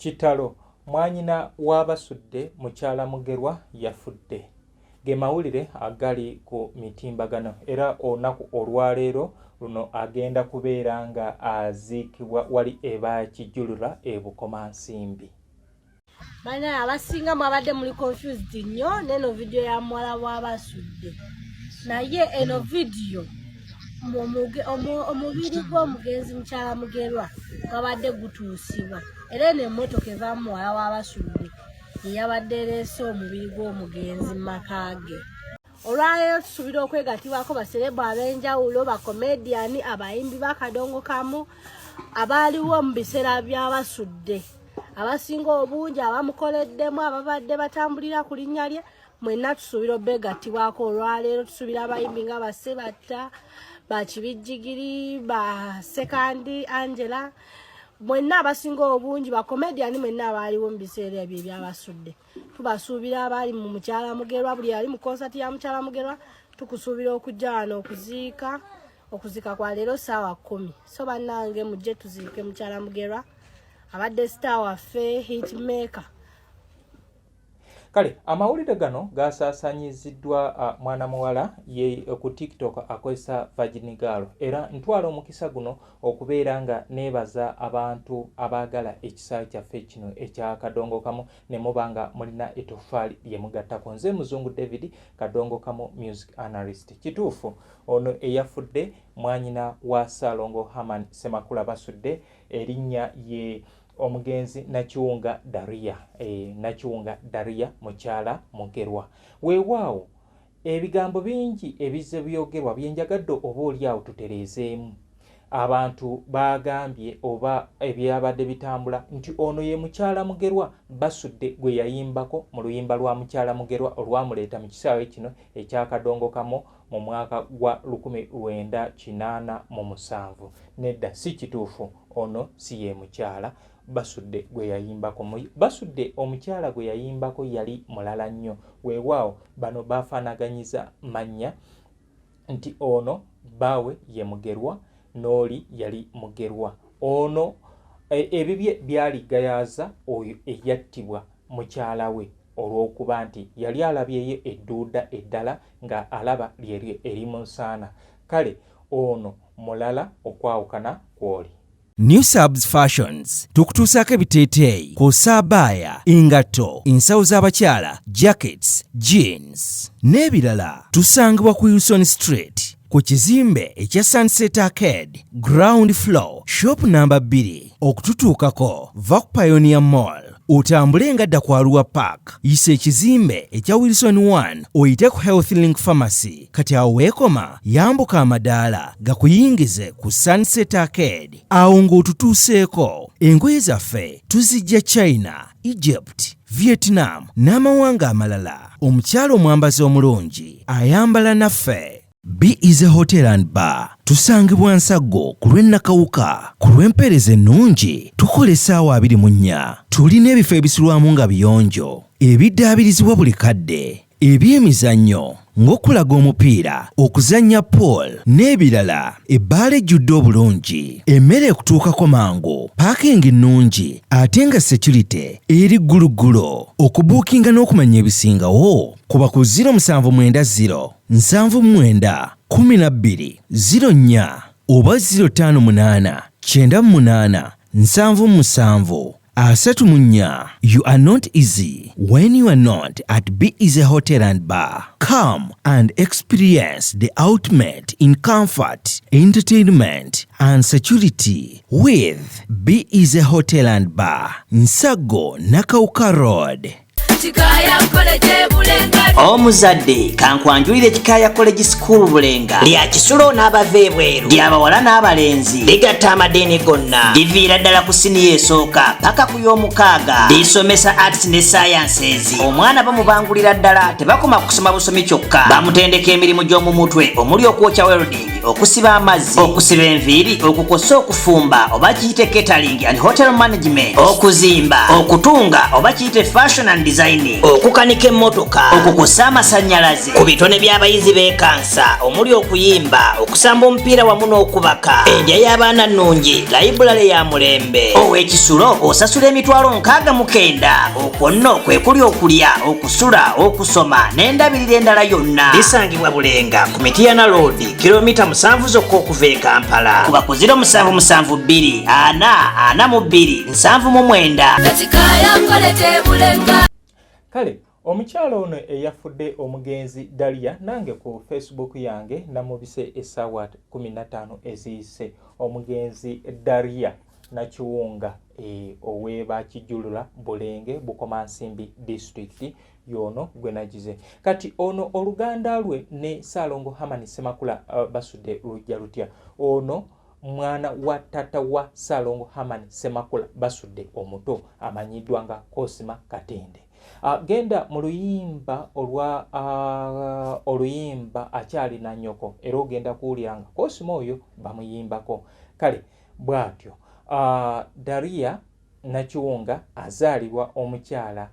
Kitalo mwanyina w'abasudde mukyala Mugerwa yafudde. Ge mawulire agali ku mitimbagano era olunaku olwaleero luno agenda kubeera nga aziikibwa wali eba Kijulura e Bukomansimbi. Bana abasinga mwabadde muli confused nnyo neno video ya mwala w'abasudde. Naye eno video omubiri gw'omugenzi mukyala Mugerwa gwabadde gutuusibwa era eno emmotoka eva muwala w'abasudde yabadde ereese omubiri gw'omugenzi maka ge. Olwaleero tusuubira okwegatibwako baserebu ab'enjawulo bakomediyani abayimbi b'akadongo kamu abaaliwo mu biseera by'abasudde abasinga obungi abamukoleddemu ababadde batambulira ku linnya lye mwenna tusuubira obegatibwako. Olwaleero tusuubira abayimbi nga Basebatta Bakibijjigiri ba Sekandi Angela mwenna abasinga obungi bakomediyani mwenna abaaliwo mu biseera ebyo ebyabasudde. Tubasuubira abaali mu mukyala Mugerwa buli ali mu konsati ya mukyala Mugerwa tukusuubira okujja wano okuzika kwa leero ssaawa 10. So bannange mujje tuziike mukyala Mugerwa abadde star waffe hitmaker. Kale amawulire gano gasaasanyiziddwa mwana muwala ye ku TikTok akozesa Virgin Girl era ntwala omukisa guno okubeera nga neebaza abantu abaagala ekisaawe kyaffe kino ekya Kadongo Kamu ne mubanga mulina etoffaali lye mugattako. Nze Muzungu David Kadongo Kamu music analyst. Kituufu ono eyafudde mwanyina wa Ssalongo Haman Semakula basudde erinnya ye omugenzi Nakiwunga Daria Nakiwunga Daria mukyala Mugerwa. Weewaawo ebigambo bingi ebize byogerwa byenjagadde oba oli awo tutereezeemu. Abantu bagambye oba ebyabadde bitambula nti ono ye mukyala Mugerwa basudde gwe yayimbako mu luyimba lwa mukyala Mugerwa olwamuleeta mu kisaawe kino ekya Kadongo Kamu mu mwaka gwa 1987. Nedda si kituufu, ono si ye mukyala basudde gwe yayimbako. Basudde omukyala gwe yayimbako yali mulala nnyo. Weewaawo bano bafaanaganyiza mannya nti ono baawe ye Mugerwa n'oli yali Mugerwa. Ono ebibye byali gayaaza oyo eyattibwa mukyala we olw'okuba nti yali alabyeyo edduuda eddala nga alaba lyeryo eri mu nsaana. Kale ono mulala okwawukana kw'oli. New Subs Fashions tukutuusaako ebiteeteeyi kw'ossa abaya, engatto, ensawo z'abakyala, jackets, jeans n'ebirala. Tusangibwa ku Wilson Street ku kizimbe ekya Sunset Arcade ground floor shop number 2. Okututuukako va ku Pioneer Mall otambule nga dda ku Arua Park yisa ekizimbe ekya Wilson 1 oyite ku Health Link Pharmacy. Kati awo weekoma yambuka amadaala gakuyingize ku Sunset Arcade. Awo ng'otutuuseeko engoye zaffe tuzijja China, Egypt, Vietnam n'amawanga amalala. Omukyala omwambazi omulungi ayambala naffe. Be Easy Hotel and Bar tusangibwa Nsaggo ku lw'Ennakawuka. Ku lw'empeereza ennungi tukola essaawa 24. Tulina ebifo ebisulwamu nga biyonjo, ebiddaabirizibwa buli kadde, ebyemizannyo ng'okulaga omupiira, okuzannya pool n'ebirala. Ebbaala ejjudde obulungi, emmere ekutuukako mangu, paakingi nnungi ate nga security eri gguluggulo. Okubuukinga n'okumanya ebisingawo kuba ku 0790 79 12 04 oba 058 98 77 34. You are not easy when you are not at Be Easy Hotel and Bar. Come and experience the ultimate in comfort, entertainment and security with Be Easy Hotel and Bar, Nsaggo, Nakawuka Road. Omuzadde kankwanjulire Kikaya College School Bulenga lya kisulo n'abava ebweru ly'abawala n'abalenzi ligatta amadeeni gonna liviira ddala ku siniya esooka paka ku y'omukaaga lisomesa arts ne sciences. Omwana bamubangulira ddala tebakoma kusoma busomi kyokka, bamutendeka emirimu gy'omu mutwe omuli okwokya welding, okusiba amazzi, okusiba enviiri, okukosa okufumba oba kiyite catering and hotel management, okuzimba, okutunga oba kiyite fashion and design layini, okukanika emmotoka, okukusa amasannyalaze, ku bitone by'abayizi b'ekansa omuli okuyimba, okusamba omupiira wamu n'okubaka, endya y'abaana nnungi, layibulale ya mulembe. Ow'ekisulo osasula emitwalo 69. Okwo nno kwe kuli okulya, okusula, okusoma n'endabirira endala yonna. Lisangibwa Bulenga ku Mityana Road, kilomita 7 zokka okuva e Kampala. Kuba ku 0772 442 799. Kale omukyalo ono eyafudde omugenzi Dalia nange ku Facebook yange namubise essaawa 15 eziyise. Omugenzi Dalia Nakiwunga oweeba Kijulula Bulenge Bukomansimbi District yono gwe nagize. Kati ono oluganda lwe ne Ssalongo Hamani Ssemakula basudde lujja lutya. Ono mwana wa tata wa Ssalongo Hamani Ssemakula basudde omuto amanyiddwa nga Cosima Katende. Genda mu luyimba olwa oluyimba akyali na nnyoko era ogenda kuwulira nga Cosima oyo bamuyimbako. Kale bw'atyo Dalia Nakiwunga azaalibwa omukyala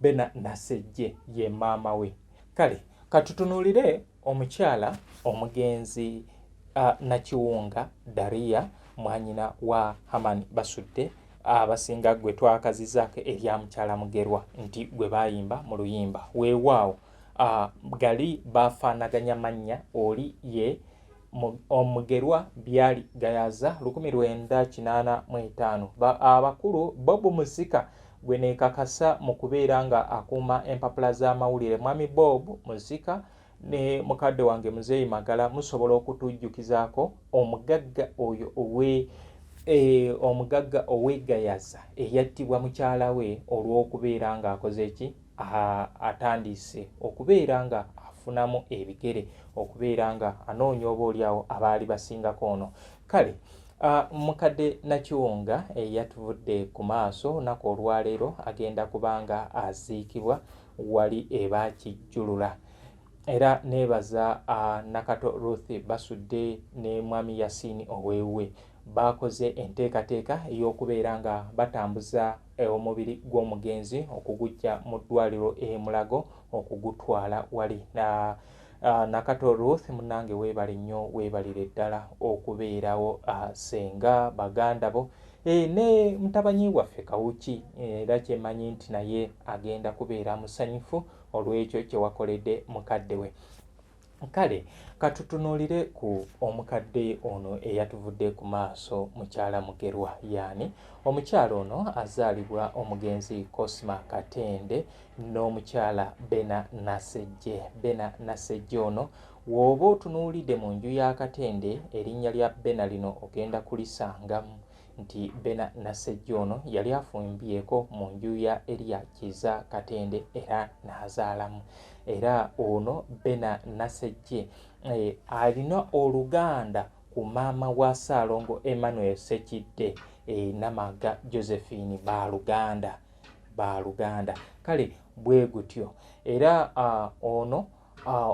Bena Nasejje ye maama we. Kale katutunulire omukyala omugenzi Nakiwunga Dalia mwanyina wa Hamani basudde abasinga gwe twakazizaako erya mukyala Mugerwa nti gwe bayimba mu luyimba. Weewaawo gali bafaanaganya mannya oli ye Omugerwa byali gayaza 1985. Abakulu Bob Musika gwe neekakasa mu kubeera nga akuuma empapula z'amawulire. Mwami Bob Musika ne mukadde wange Muzeeyi Magala musobola okutujjukizaako omugagga oyo omugagga oweegayaza eyattibwa mukyala we olw'okubeera ng'akoze ki atandise okubeera nga afunamu ebigere, okubeera nga anoonya obaolyawo abaali basingako ono. Kale mukadde Nakiwunga yatuvudde ku maaso nako olwaleero agenda kubanga aziikibwa wali eba Kijulula. Era neebaza Nakato Ruth basudde ne mwami Yasini oweewe bakoze enteekateeka ey'okubeera nga batambuza omubiri gw'omugenzi okugujja mu ddwaliro Mulago okugutwala wali. Nakato Ruth munnange weebale nnyo, weebalire ddala okubeerawo senga baganda bo ne mutabanyi waffe Kawuki era kyemanyi nti naye agenda kubeera musanyufu olw'ekyo kye wakoledde mukadde we. Kale katutunuulire ku omukadde ono eyatuvudde ku maaso mukyala Mugerwa yaani omukyala ono azaalibwa omugenzi Cosima Katende n'omukyala Bena Nasejje. Bena Nasejje ono w'oba otunuulidde mu nju ya Katende erinnya lya Bena lino ogenda kulisangamu nti Bena Nasejje ono yali afumbyeko mu nju ya Elia Kiza Katende era n'azaalamu. Era ono Bena Nasejje alina oluganda ku maama wa Ssalongo Emmanuel Sekidde Namaga Josephine baluganda. Kale bwe gutyo era ono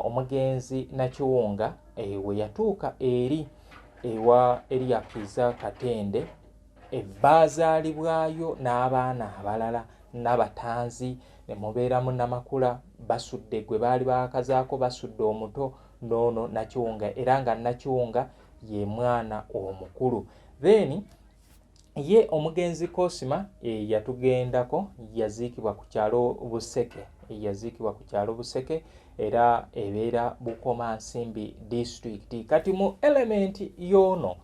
omugenzi Nakiwunga we yatuuka eri ewa Elia Kiza Katende baazaalibwayo n'abaana abalala n'abatanzi ne mubeeramu Namakula basudde gwe baali baakazaako basudde omuto n'ono Nakiwunga era nga Nakiwunga ye mwana omukulu. Then ye omugenzi Cosima yatugendako yaziikibwa ku kyalo Buseke era ebeera Bukomansimbi District. Kati mu element y'ono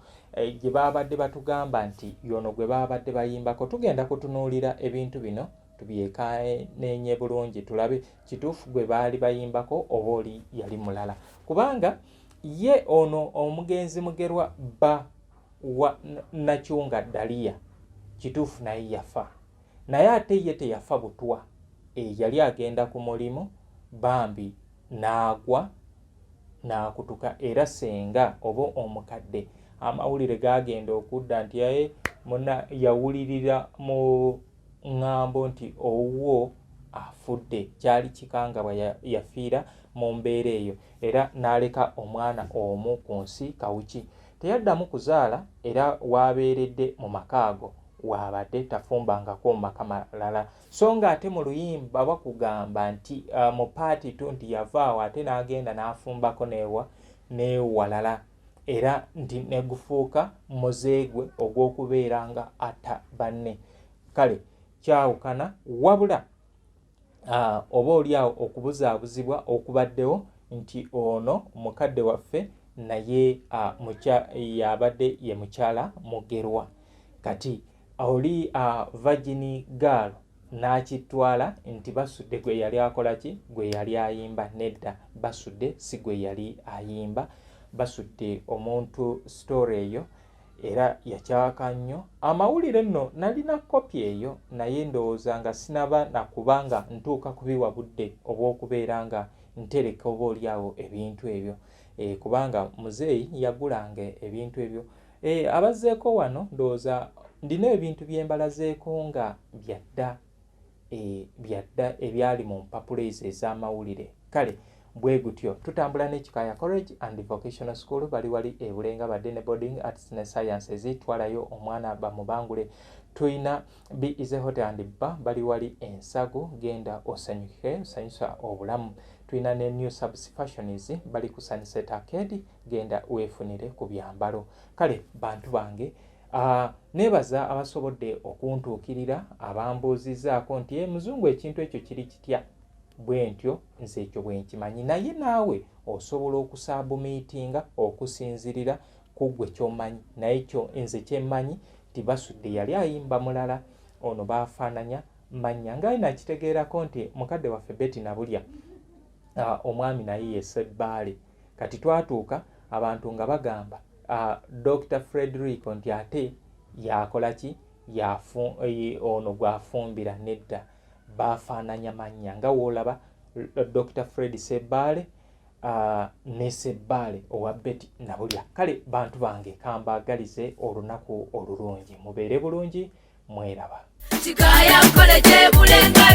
gye baabadde batugamba nti yono gwe baabadde bayimbako tugenda kutunuulira ebintu bino tubyekaayenenye bulungi tulabe kituufu gwe baali bayimbako oba oli yali mulala, kubanga ye ono omugenzi Mugerwa bba wa Nakiwunga Dalia kituufu naye yafa, naye ate ye teyafa butwa. Yali agenda ku mulimu bambi n'agwa n'akutuka era senga oba omukadde amawulire gagenda okudda nti yaye muna yawulirira mu ŋŋambo nti owuwo afudde, kyali kikangabwa yafiira mu mbeera eyo era n'aleka omwana omu ku nsi Kawuki. Teyaddamu kuzaala era waabeeredde mu makaago waabadde tafumbangako mu maka malala. So nga ate mu luyimba bakugamba nti mu paati tu nti yavaawo ate n'agenda n'afumbako neewalala, era nti negufuuka muzeegwe ogw'okubeera nga atta banne. Kale kyawukana, wabula oba oliawo okubuzaabuzibwa okubaddewo nti ono mukadde waffe naye yabadde ye mukyala Mugerwa. Kati oli Virgin Girl n'akitwala nti Basudde gwe yali akola ki, gwe yali ayimba. Nedda, Basudde si gwe yali ayimba. Basudde omuntu story eyo era yakyawaka nnyo. Amawulire nno nalina kopi eyo naye ndowooza nga sinaba nakubanga ntuuka kubiwa budde obw'okubeera nga ntereka oba oliawo ebintu ebyo, kubanga muzeeyi yagulanga ebintu ebyo. Abazzeeko wano ndowooza ndina ebintu byembalazeeko nga byadda ebyali mu mpapula ezo ez'amawulire. Kale bwe gutyo tutambula n'Ekikaya College and Vocational School, bali wali e Bulenga badde ne boarding arts ne sciences. Twalayo omwana bamubangule. Tuyina Be Easy Hotel and Bar, bali wali Ensago, genda osanyuke osanyusa obulamu. Tuyina ne New Subs Fashions, bali ku Sunset Arcade, genda weefunire ku byambalo. Kale bantu bange, nebaza abasobodde okuntuukirira, abambuuzizaako nti muzungu ekintu ekyo kiri kitya. Bwe ntyo nze ekyo bwe nkimanyi, naye naawe osobola okusabumiitinga okusinzirira ku ggwe ky'omanyi. Naye kyo nze kyemmanyi nti Basudde yali ayimba mulala, ono baafaananya mannya. Nga nakitegeerako nti mukadde waffe Betty Nabulya omwami naye ye Ssebaale. Kati twatuuka abantu nga bagamba Dr. Frederick nti ate yakola ki, ono gwafumbira. Nedda, baafaananya mannya nga woolaba Dr. Fred Ssebaale ne Ssebaale owa Betty Nabulya. Kale bantu bange kambaagalize olunaku olulungi, mubeere bulungi, mweraba.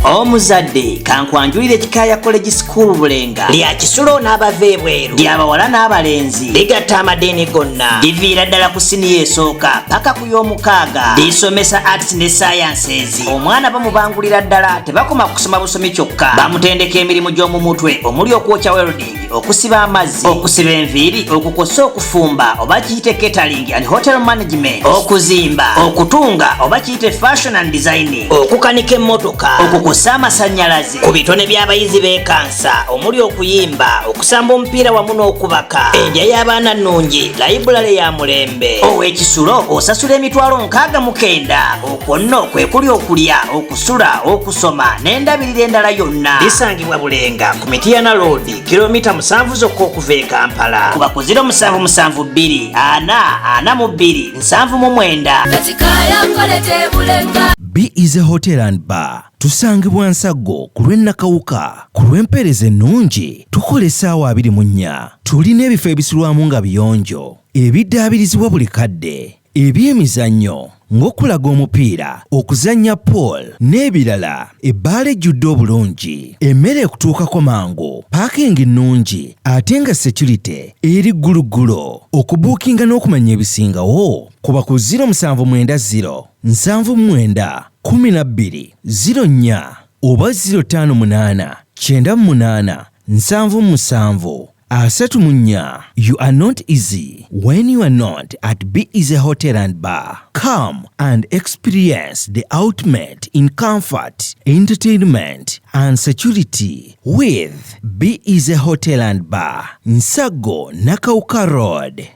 Omuzadde kankwanjulire Ekikaya College School Bulenga lya Kisulo n'abava ebweru, ly'abawala n'abalenzi, ligatta amadeeni gonna, liviira ddala ku siniya esooka paka ku y'omukaaga, lisomesa arts ne sciences. Omwana bamubangulira ddala, tebakoma kusoma busomi kyokka, bamutendeka emirimu gy'omu mutwe omuli okwokya welding, okusiba amazzi, okusiba enviiri, okukosa okufumba oba kiyite catering and hotel management, okuzimba, okutunga oba kiyite fashion and designing, okukanika emmotoka, okukosa amasannyalaze, ku bitone by'abayizi b'ekansa omuli okuyimba, okusamba omupiira wamu n'okubaka, endya y'abaana nnungi, layibulale ya mulembe. Ow'Ekisulo osasula emitwalo 69. Okwo nno kwe kuli okulya, okusula, okusoma n'endabirira endala yonna. Lisangibwa Bulenga ku Mityana Road, kilomita 7 zokka okuva e Kampala. Kuba ku 0772 442 799. Ekikaya College Bulenga. Be Easy Hotel and Bar tusangibwa Nsago ku lw'Ennakawuka. Ku lw'empeereza ennungi tukola essaawa 24. Tulina ebifo ebisulwamu nga biyonjo, ebiddaabirizibwa buli kadde, eby'emizannyo ng'okulaga omupiira, okuzannya pool n'ebirala. Ebbaala ejjudde obulungi, emmere ekutuukako mangu, paakingi nnungi ate nga security eri gguluggulo. Okubuukinga n'okumanya ebisingawo kuba ku 0790 79 12 04 oba 058 98 77 34. You are not easy when you are not at Be Easy Hotel and Bar. Come and experience the ultimate in comfort, entertainment and security with Be Easy Hotel and Bar, Nsago, Nakawuka Road.